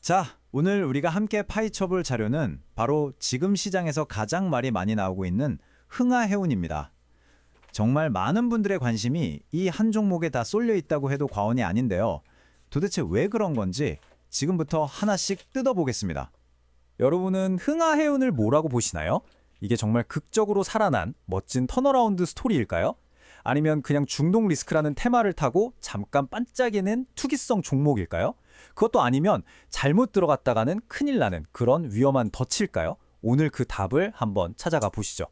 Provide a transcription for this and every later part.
자, 오늘 우리가 함께 파헤쳐볼 자료는 바로 지금 시장에서 가장 말이 많이 나오고 있는 흥하해운입니다. 정말 많은 분들의 관심이 이 한 종목에 다 쏠려 있다고 해도 과언이 아닌데요. 도대체 왜 그런 건지 지금부터 하나씩 뜯어보겠습니다. 여러분은 흥하해운을 뭐라고 보시나요? 이게 정말 극적으로 살아난 멋진 턴어라운드 스토리일까요? 아니면 그냥 중동 리스크라는 테마를 타고 잠깐 반짝이는 투기성 종목일까요? 그것도 아니면 잘못 들어갔다가는 큰일 나는 그런 위험한 덫일까요? 오늘 그 답을 한번 찾아가 보시죠.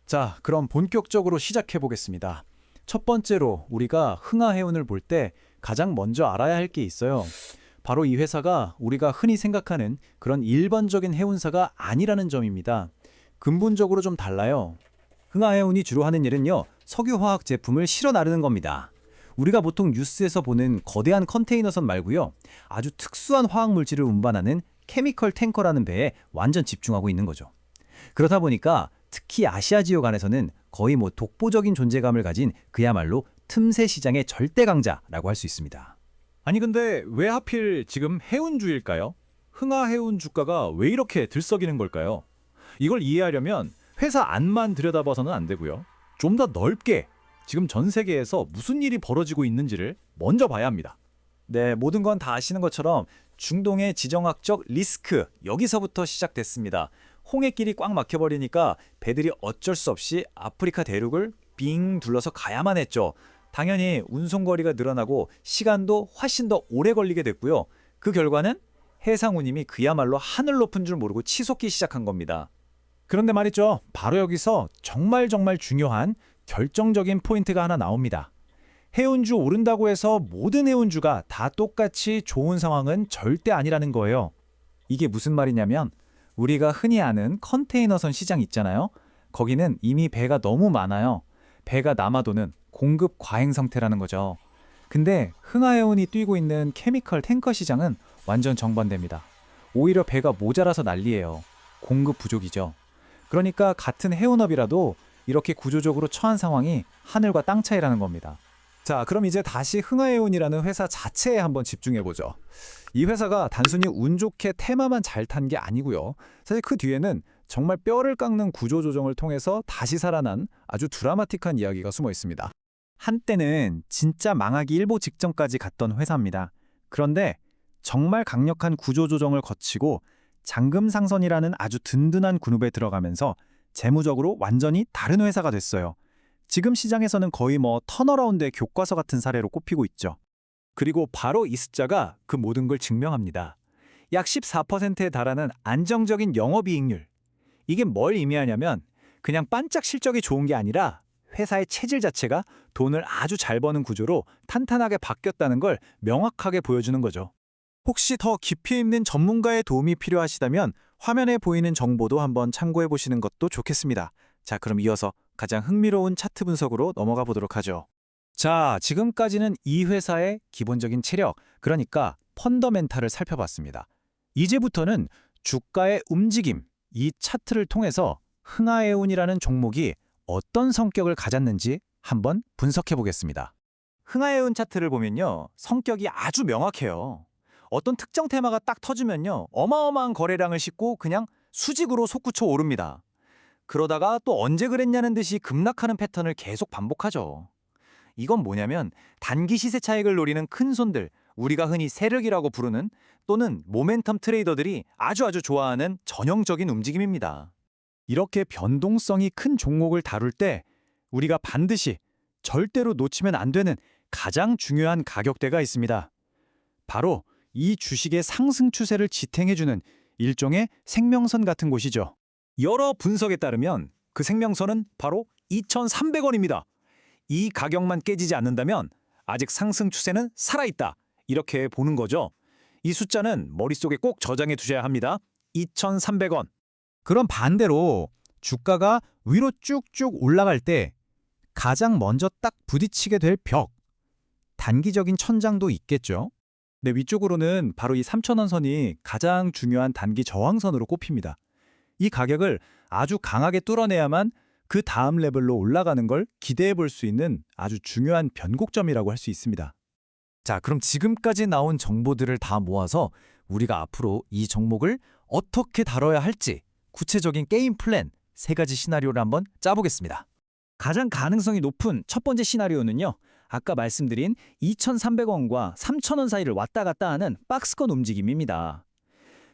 자, 그럼 본격적으로 시작해 보겠습니다. 첫 번째로 우리가 흥하해운을 볼 때 가장 먼저 알아야 할 게 있어요. 바로 이 회사가 우리가 흔히 생각하는 그런 일반적인 해운사가 아니라는 점입니다. 근본적으로 좀 달라요. 흥하해운이 주로 하는 일은요, 석유화학 제품을 실어 나르는 겁니다. 우리가 보통 뉴스에서 보는 거대한 컨테이너선 말고요, 아주 특수한 화학 물질을 운반하는 케미컬 탱커라는 배에 완전 집중하고 있는 거죠. 그러다 보니까 특히 아시아 지역 안에서는 거의 독보적인 존재감을 가진 그야말로 틈새 시장의 절대 강자라고 할 수 있습니다. 아니 근데 왜 하필 지금 해운주일까요? 흥하해운 주가가 왜 이렇게 들썩이는 걸까요? 이걸 이해하려면 회사 안만 들여다봐서는 안 되고요. 좀 더 넓게 지금 전 세계에서 무슨 일이 벌어지고 있는지를 먼저 봐야 합니다. 네, 모든 건 다 아시는 것처럼 중동의 지정학적 리스크, 여기서부터 시작됐습니다. 홍해길이 꽉 막혀버리니까 배들이 어쩔 수 없이 아프리카 대륙을 빙 둘러서 가야만 했죠. 당연히 운송거리가 늘어나고 시간도 훨씬 더 오래 걸리게 됐고요. 그 결과는 해상 운임이 그야말로 하늘 높은 줄 모르고 치솟기 시작한 겁니다. 그런데 말이죠, 바로 여기서 정말 중요한 결정적인 포인트가 하나 나옵니다. 해운주 오른다고 해서 모든 해운주가 다 똑같이 좋은 상황은 절대 아니라는 거예요. 이게 무슨 말이냐면 우리가 흔히 아는 컨테이너선 시장 있잖아요. 거기는 이미 배가 너무 많아요. 배가 남아도는 공급 과잉 상태라는 거죠. 근데 흥하해운이 뛰고 있는 케미컬 탱커 시장은 완전 정반대입니다. 오히려 배가 모자라서 난리예요. 공급 부족이죠. 그러니까 같은 해운업이라도 이렇게 구조적으로 처한 상황이 하늘과 땅 차이라는 겁니다. 자, 그럼 이제 다시 흥하해운이라는 회사 자체에 한번 집중해보죠. 이 회사가 단순히 운 좋게 테마만 잘 탄 게 아니고요. 사실 그 뒤에는 정말 뼈를 깎는 구조조정을 통해서 다시 살아난 아주 드라마틱한 이야기가 숨어 있습니다. 한때는 진짜 망하기 일보 직전까지 갔던 회사입니다. 그런데 정말 강력한 구조조정을 거치고 장금상선이라는 아주 든든한 그룹에 들어가면서 재무적으로 완전히 다른 회사가 됐어요. 지금 시장에서는 거의 턴어라운드의 교과서 같은 사례로 꼽히고 있죠. 그리고 바로 이 숫자가 그 모든 걸 증명합니다. 약 14%에 달하는 안정적인 영업이익률. 이게 뭘 의미하냐면 그냥 반짝 실적이 좋은 게 아니라 회사의 체질 자체가 돈을 아주 잘 버는 구조로 탄탄하게 바뀌었다는 걸 명확하게 보여주는 거죠. 혹시 더 깊이 있는 전문가의 도움이 필요하시다면 화면에 보이는 정보도 한번 참고해 보시는 것도 좋겠습니다. 자, 그럼 이어서 가장 흥미로운 차트 분석으로 넘어가 보도록 하죠. 자, 지금까지는 이 회사의 기본적인 체력, 그러니까 펀더멘탈을 살펴봤습니다. 이제부터는 주가의 움직임, 이 차트를 통해서 흥하해운이라는 종목이 어떤 성격을 가졌는지 한번 분석해 보겠습니다. 흥하해운 차트를 보면요, 성격이 아주 명확해요. 어떤 특정 테마가 딱 터지면요, 어마어마한 거래량을 싣고 그냥 수직으로 솟구쳐 오릅니다. 그러다가 또 언제 그랬냐는 듯이 급락하는 패턴을 계속 반복하죠. 이건 뭐냐면 단기 시세 차익을 노리는 큰 손들, 우리가 흔히 세력이라고 부르는 또는 모멘텀 트레이더들이 아주 좋아하는 전형적인 움직임입니다. 이렇게 변동성이 큰 종목을 다룰 때 우리가 반드시 절대로 놓치면 안 되는 가장 중요한 가격대가 있습니다. 바로 이 주식의 상승 추세를 지탱해주는 일종의 생명선 같은 곳이죠. 여러 분석에 따르면 그 생명선은 바로 2,300원입니다. 이 가격만 깨지지 않는다면 아직 상승 추세는 살아있다, 이렇게 보는 거죠. 이 숫자는 머릿속에 꼭 저장해 두셔야 합니다. 2,300원. 그럼 반대로 주가가 위로 쭉쭉 올라갈 때 가장 먼저 딱 부딪히게 될 벽, 단기적인 천장도 있겠죠. 네, 위쪽으로는 바로 이 3,000원 선이 가장 중요한 단기 저항선으로 꼽힙니다. 이 가격을 아주 강하게 뚫어내야만 그 다음 레벨로 올라가는 걸 기대해 볼 수 있는 아주 중요한 변곡점이라고 할 수 있습니다. 자, 그럼 지금까지 나온 정보들을 다 모아서 우리가 앞으로 이 종목을 어떻게 다뤄야 할지 구체적인 게임 플랜 3가지 시나리오를 한번 짜보겠습니다. 가장 가능성이 높은 첫 번째 시나리오는요. 아까 말씀드린 2,300원과 3,000원 사이를 왔다 갔다 하는 박스권 움직임입니다.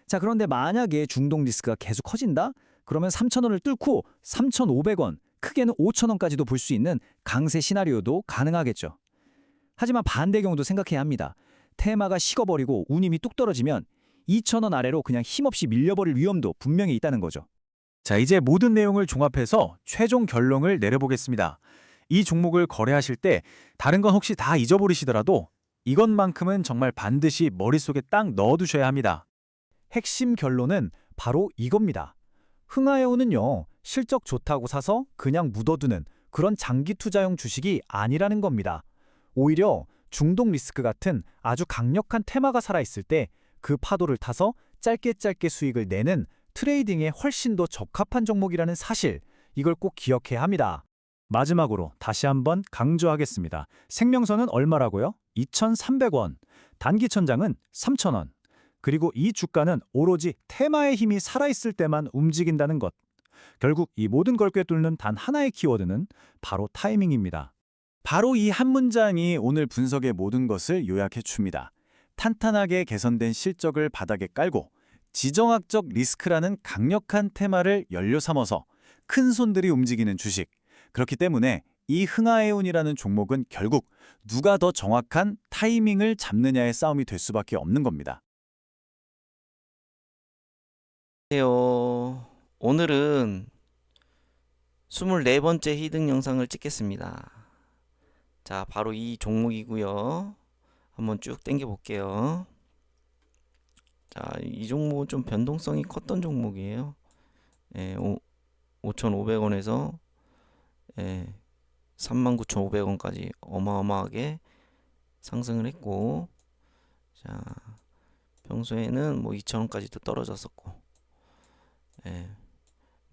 자, 그런데 만약에 중동 리스크가 계속 커진다? 그러면 3,000원을 뚫고 3,500원, 크게는 5,000원까지도 볼 수 있는 강세 시나리오도 가능하겠죠. 하지만 반대 경우도 생각해야 합니다. 테마가 식어버리고 운임이 뚝 떨어지면 2,000원 아래로 그냥 힘없이 밀려버릴 위험도 분명히 있다는 거죠. 자, 이제 모든 내용을 종합해서 최종 결론을 내려보겠습니다. 이 종목을 거래하실 때 다른 건 혹시 다 잊어버리시더라도 이것만큼은 정말 반드시 머릿속에 딱 넣어두셔야 합니다. 핵심 결론은 바로 이겁니다. 흥하해운은요, 실적 좋다고 사서 그냥 묻어두는 그런 장기 투자용 주식이 아니라는 겁니다. 오히려 중동 리스크 같은 아주 강력한 테마가 살아있을 때 그 파도를 타서 짧게 수익을 내는 트레이딩에 훨씬 더 적합한 종목이라는 사실, 이걸 꼭 기억해야 합니다. 마지막으로 다시 한번 강조하겠습니다. 생명선은 얼마라고요? 2,300원. 단기천장은 3,000원. 그리고 이 주가는 오로지 테마의 힘이 살아있을 때만 움직인다는 것. 결국 이 모든 걸 꿰뚫는 단 하나의 키워드는 바로 타이밍입니다. 바로 이 한 문장이 오늘 분석의 모든 것을 요약해 줍니다. 탄탄하게 개선된 실적을 바닥에 깔고 지정학적 리스크라는 강력한 테마를 연료 삼아서 큰 손들이 움직이는 주식. 그렇기 때문에 이 흥하해운이라는 종목은 결국 누가 더 정확한 타이밍을 잡느냐의 싸움이 될 수밖에 없는 겁니다. 안녕하세요. 오늘은 24번째 히든 영상을 찍겠습니다. 자, 바로 이 종목이고요. 한번 쭉 당겨 볼게요. 자, 이 종목은 좀 변동성이 컸던 종목이에요. 예, 5,500원에서 39,500원까지 어마어마하게 상승을 했고, 자, 평소에는 뭐 2,000원까지도 떨어졌었고,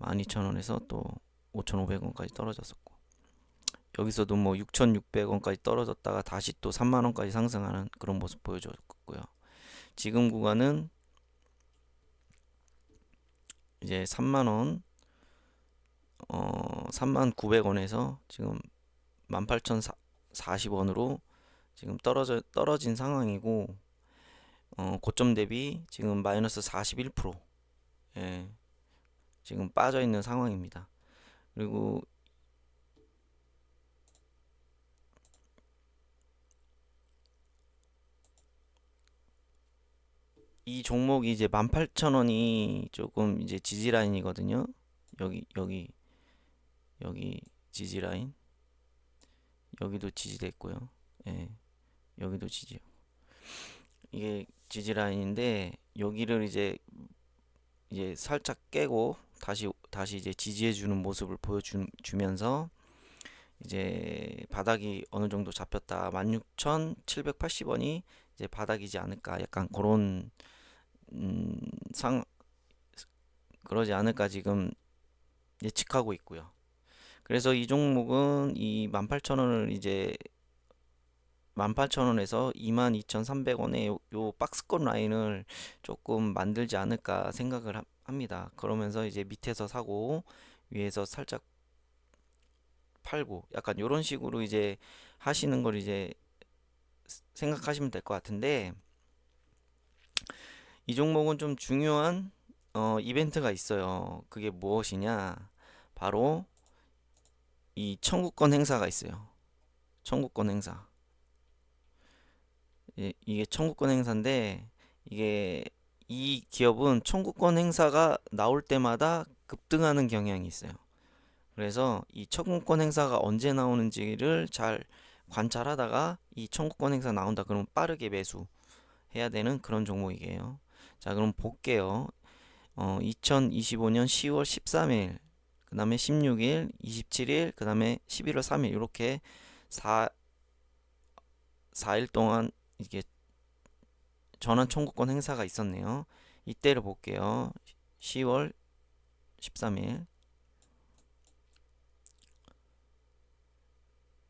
12,000원에서 또 5,500원까지 떨어졌었고, 여기서도 뭐 6,600원까지 떨어졌다가 다시 또 3만원까지 상승하는 그런 모습 보여줬고요. 지금 구간은 이제 3만원, 3만900원에서 지금 18,040원으로 지금 떨어진 상황이고, 고점 대비 지금 마이너스 41%, 지금 빠져 있는 상황입니다. 그리고 이 종목이 이제 18,000원이 조금 이제 지지 라인이거든요. 여기 지지 라인, 여기도 지지됐고요. 예, 여기도 지지. 이게 지지 라인인데 여기를 이제 살짝 깨고 다시 이제 지지해주는 모습을 보여주면서 이제 바닥이 어느 정도 잡혔다. 16,780원이 이제 바닥이지 않을까. 약간 그런 상 그러지 않을까 지금 예측하고 있고요. 그래서 이 종목은 이 18,000원을 이제 18,000원에서 22,300원의 요 박스권 라인을 조금 만들지 않을까 생각을 합니다. 그러면서 이제 밑에서 사고 위에서 살짝 팔고 약간 요런 식으로 이제 하시는 걸 이제 생각하시면 될 것 같은데, 이 종목은 좀 중요한 이벤트가 있어요. 그게 무엇이냐? 바로 이 청구권 행사가 있어요. 청구권 행사. 이게 청구권 행사인데, 이게 이 기업은 청구권 행사가 나올 때마다 급등하는 경향이 있어요. 그래서 이 청구권 행사가 언제 나오는지를 잘 관찰하다가 이 청구권 행사 나온다 그러면 빠르게 매수해야 되는 그런 종목이에요. 자, 그럼 볼게요. 2025년 10월 13일, 그 다음에 16일, 27일, 그 다음에 11월 3일 이렇게 4일 동안 이게 전환 청구권 행사가 있었네요. 이때를 볼게요. 10월 13일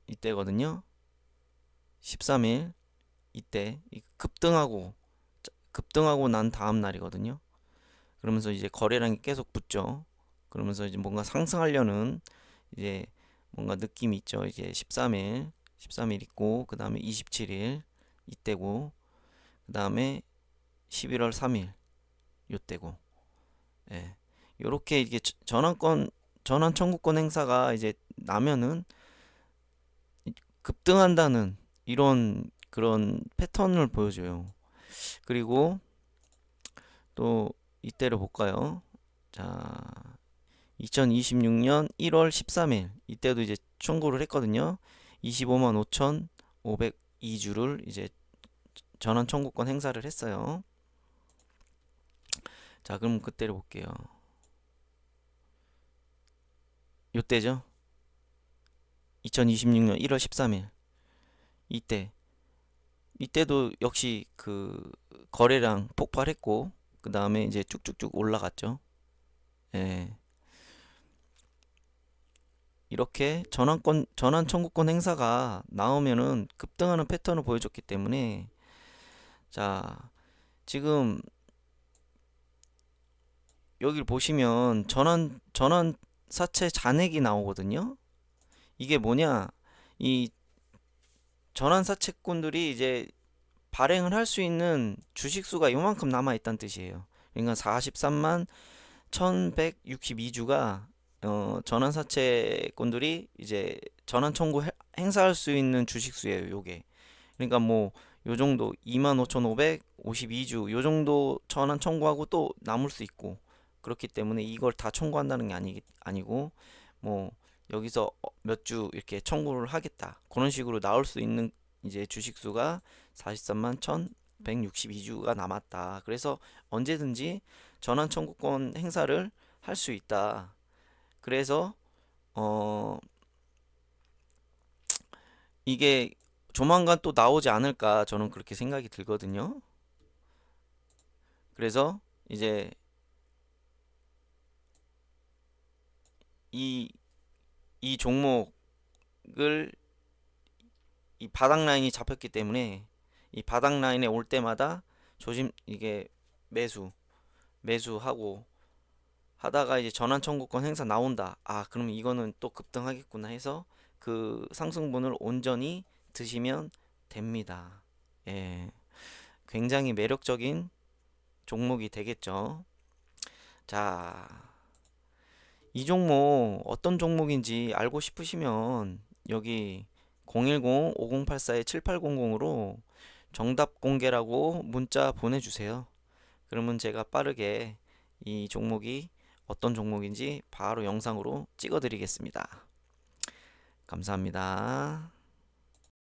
이때거든요. 13일 이때 급등하고 급등하고 난 다음 날이거든요. 그러면서 이제 거래량이 계속 붙죠. 그러면서 이제 뭔가 상승하려는 이제 뭔가 느낌이 있죠. 이제 13일 있고, 그 다음에 27일 이때고, 그 다음에 11월 3일 요때고, 예. 요렇게 이게 전환 청구권 행사가 이제 나면은 급등한다는 이런 그런 패턴을 보여줘요. 그리고 또 이때를 볼까요? 자, 2026년 1월 13일 이때도 이제 청구를 했거든요. 25만 5,502주를 이제 전환 청구권 행사를 했어요. 자, 그럼 그때를 볼게요. 요때죠. 2026년 1월 13일 이때도 역시 그 거래량 폭발했고, 그 다음에 이제 쭉쭉쭉 올라갔죠. 예. 이렇게 전환 청구권 행사가 나오면은 급등하는 패턴을 보여줬기 때문에, 자, 지금 여기를 보시면 전환 사채 잔액이 나오거든요. 이게 뭐냐? 이 전환 사채꾼들이 이제 발행을 할 수 있는 주식수가 요만큼 남아 있다는 뜻이에요. 그러니까 43만 1162주가 전환 사채꾼들이 이제 전환 청구 행사할 수 있는 주식수예요, 요게. 그러니까 뭐 요 정도 25,552주 요 정도 전환 청구하고 또 남을 수 있고, 그렇기 때문에 이걸 다 청구한다는 게 아니고, 뭐 여기서 몇 주 이렇게 청구를 하겠다, 그런 식으로 나올 수 있는 이제 주식수가 43만 1162주가 남았다. 그래서 언제든지 전환 청구권 행사를 할 수 있다. 그래서 어 이게 조만간 또 나오지 않을까, 저는 그렇게 생각이 들거든요. 그래서 이제 이, 이 종목을 이 바닥 라인이 잡혔기 때문에 이 바닥 라인에 올 때마다 이게 매수하고 하다가 이제 전환 청구권 행사 나온다. 아, 그럼 이거는 또 급등하겠구나 해서 그 상승분을 온전히 드시면 됩니다. 예. 굉장히 매력적인 종목이 되겠죠. 자, 이 종목 어떤 종목인지 알고 싶으시면 여기 010-5084-7800으로 정답 공개라고 문자 보내주세요. 그러면 제가 빠르게 이 종목이 어떤 종목인지 바로 영상으로 찍어 드리겠습니다. 감사합니다.